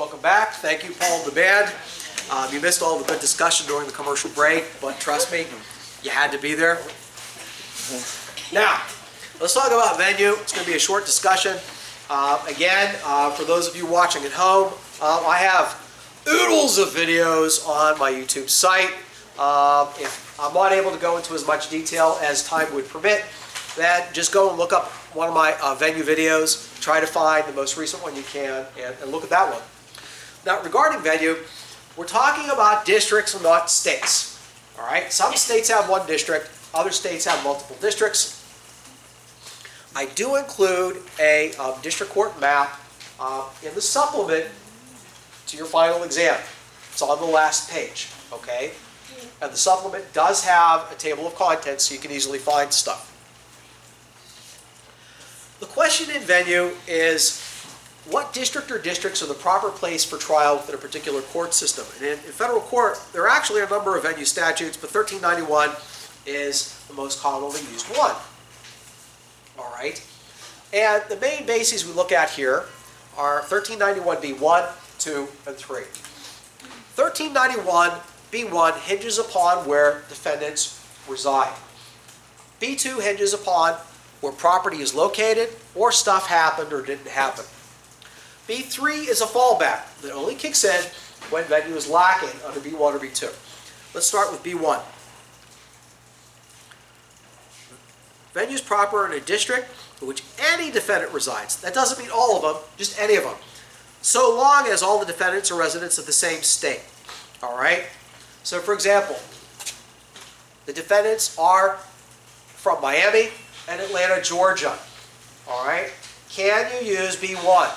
welcome back. Thank you, Paul and the band. You missed all the good discussion during the commercial break, but trust me, you had to be there. Now, let's talk about venue. It's going to be a short discussion. Again, for those of you watching at home, I have oodles of videos on my YouTube site. If I'm not able to go into as much detail as time would permit, then just go and look up one of my venue videos. Try to find the most recent one you can and look at that one. Now, regarding venue, we're talking about districts and not states. All right? Some states have one district, other states have multiple districts. I do include a district court map in the supplement to your final exam. It's on the last page, okay? And the supplement does have a table of contents so you can easily find stuff. The question in venue is, what district or districts are the proper place for trial within a particular court system? And in federal court, there are actually a number of venue statutes, but 1391 is the most commonly used one. All right? And the main bases we look at here are 1391b1, 2, and 3. 1391b1 hinges upon where defendants reside. B2 hinges upon where property is located or stuff happened or didn't happen. B3 is a fallback that only kicks in when venue is lacking under B1 or B2. Let's start with B1. Venue is proper in a district in which any defendant resides. That doesn't mean all of them, just any of them. So long as all the defendants are residents of the same state. All right? So for example, the defendants are from Miami and Atlanta, Georgia. All right? Can you use B1?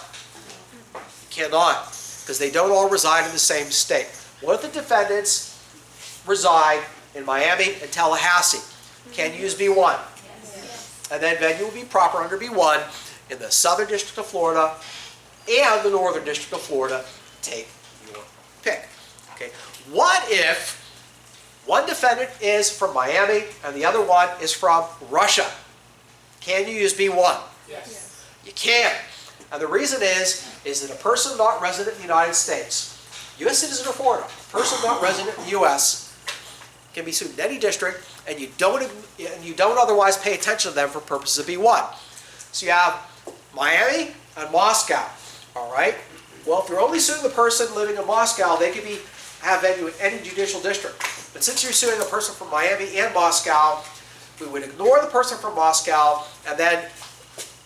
You cannot, because they don't all reside in the same state. What if the defendants reside in Miami and Tallahassee? Can you use B1? And then venue will be proper under B1 in the Southern District of Florida and the Northern District of Florida. Take your pick. Okay. What if one defendant is from Miami and the other one is from Russia? Can you use B1? Yes. You can. And the reason is that a person not resident in the United States, U.S. citizen or foreigner, a person not resident in the U.S. can be sued in any district, and you don't otherwise pay attention to them for purposes of B1. So you have Miami and Moscow. All right? Well, if you're only suing the person living in Moscow, they could have venue in any judicial district. But since you're suing a person from Miami and Moscow, we would ignore the person from Moscow, and then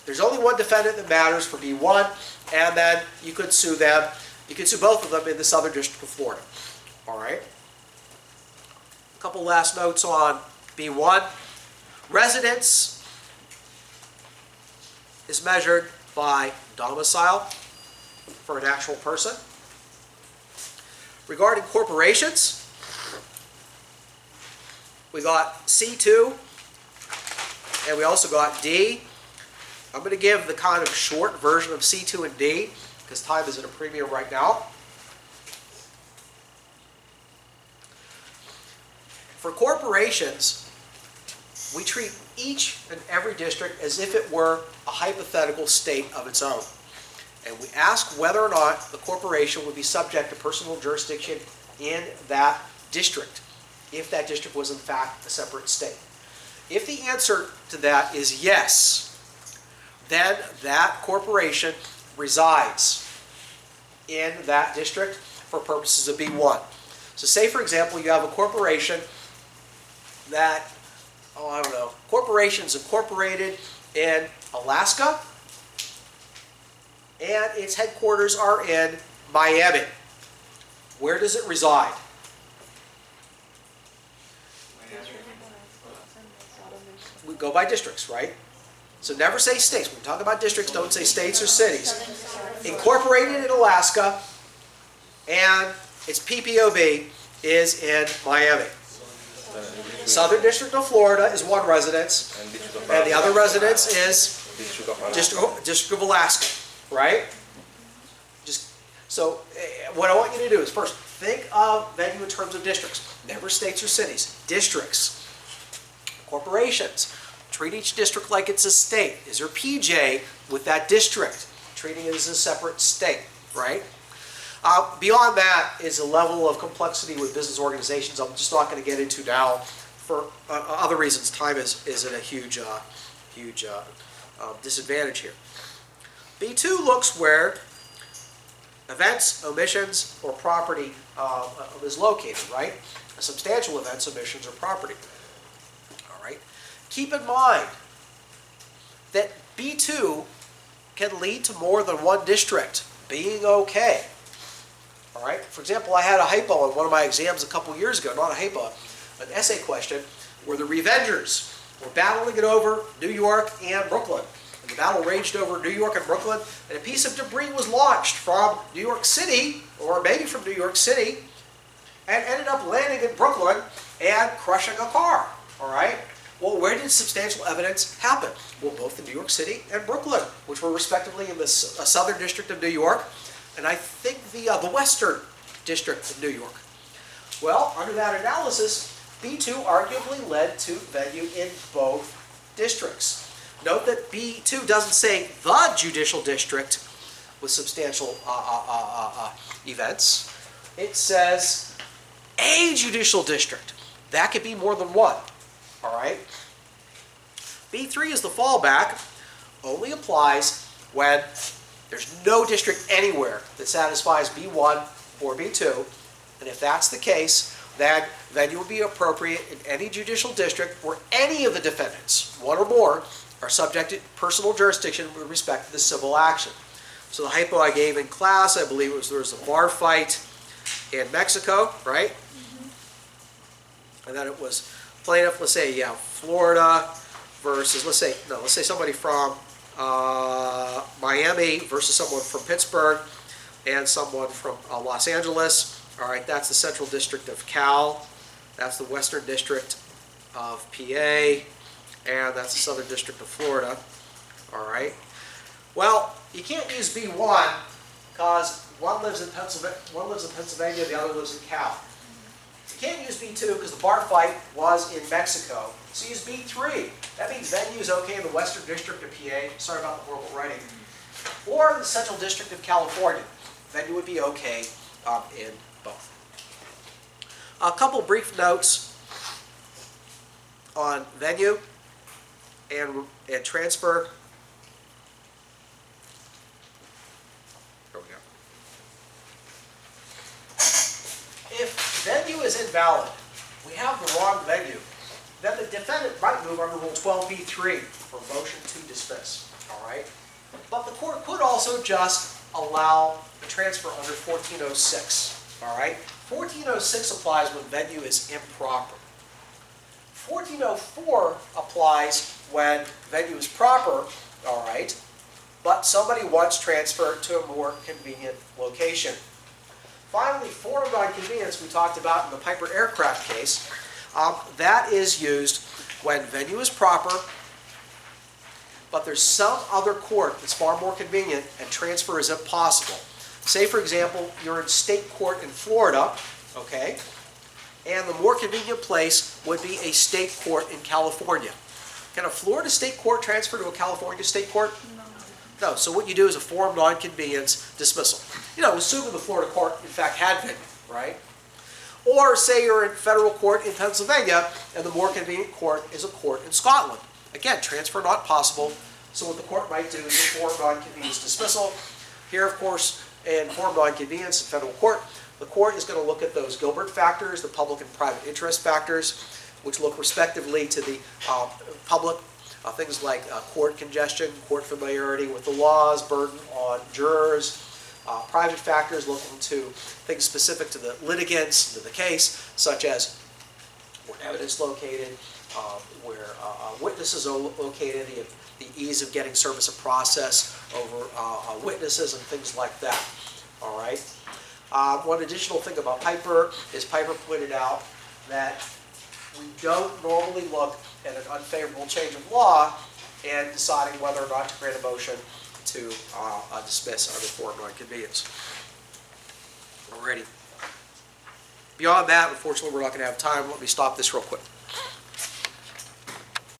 there's only one defendant that matters for B1, and then you could sue them. You could sue both of them in the Southern District of Florida. All right? A couple last notes on B1. Residence is measured by domicile for an actual person. Regarding corporations, we got C2, and we also got D. I'm going to give the kind of short version of C2 and D, because time is at a premium right now. For corporations, we treat each and every district as if it were a hypothetical state of its own. And we ask whether or not the corporation would be subject to personal jurisdiction in that district, if that district was in fact a separate state. If the answer to that is yes, then that corporation resides in that district for purposes of B1. So say, for example, you have a corporation that, corporation's incorporated in Alaska, and its headquarters are in Miami. Where does it reside? We go by districts, right? So never say states. When we talk about districts, don't say states or cities. Incorporated in Alaska, and its PPOB is in Miami. Southern District of Florida is one residence, and the other residence is District of Alaska, right? So what I want you to do is first think of venue in terms of districts. Never states or cities. Districts. Corporations. Treat each district like it's a state. Is there PJ with that district? Treating it as a separate state, right? Beyond that is a level of complexity with business organizations I'm just not going to get into now for other reasons. Time is at a huge disadvantage here. B2 looks where events, omissions, or property is located, right? Substantial events, omissions, or property. All right. Keep in mind that B2 can lead to more than one district being okay. All right. For example, I had a hypo in one of my exams a couple years ago, not a hypo, an essay question, where the Revengers were battling it over New York and Brooklyn. And the battle raged over New York and Brooklyn, and a piece of debris was launched from New York City, or maybe from New York City, and ended up landing in Brooklyn and crushing a car. All right. Well, where did substantial evidence happen? Well, both in New York City and Brooklyn, which were respectively in the Southern District of New York, and I think the Western District of New York. Well, under that analysis, B2 arguably led to venue in both districts. Note that B2 doesn't say the judicial district with substantial events. It says a judicial district. That could be more than one. All right. B3 is the fallback. Only applies when there's no district anywhere that satisfies B1 or B2. And if that's the case, then venue would be appropriate in any judicial district where any of the defendants, one or more, are subject to personal jurisdiction with respect to the civil action. So the hypo I gave in class, I believe there was a bar fight in Mexico, right? And then it was plaintiff, let's say, Florida versus, let's say somebody from Miami versus someone from Pittsburgh and someone from Los Angeles. All right, that's the Central District of Cal, that's the Western District of PA, and that's the Southern District of Florida. All right. Well, you can't use B1 because one lives in Pennsylvania, the other lives in Cal. You can't use B2 because the bar fight was in Mexico. So use B3. That means venue is okay in the Western District of PA. Sorry about the horrible writing. Or the Central District of California. Venue would be okay in both. A couple brief notes on venue and transfer. Here we go. If venue is invalid, we have the wrong venue, then the defendant might move under Rule 12b-3 for motion to dismiss. All right? But the court could also just allow the transfer under 1406. All right? 1406 applies when venue is improper. 1404 applies when venue is proper, all right, but somebody wants transferred to a more convenient location. Finally, forum nonconvenience we talked about in the Piper aircraft case. That is used when venue is proper, but there's some other court that's far more convenient and transfer is impossible. Say, for example, you're in state court in Florida, okay, and the more convenient place would be a state court in California. Can a Florida state court transfer to a California state court? No. So what you do is a forum nonconvenience dismissal. You know, assuming the Florida court, in fact, had venue, right? Or say you're in federal court in Pennsylvania, and the more convenient court is a court in Scotland. Again, transfer not possible. So what the court might do is a forum nonconvenience dismissal. Here, of course, in forum nonconvenience in federal court, the court is going to look at those Gilbert factors, the public and private interest factors, which look respectively to the public, things like court congestion, court familiarity with the laws, burden on jurors. Private factors looking to things specific to the litigants, to the case, such as where evidence located, where witnesses are located, the ease of getting service of process over witnesses and things like that. All right. One additional thing about Piper is Piper pointed out that we don't normally look at an unfavorable change of law and deciding whether or not to grant a motion to dismiss under forum nonconvenience. Alrighty. Beyond that, unfortunately, we're not going to have time. Let me stop this real quick.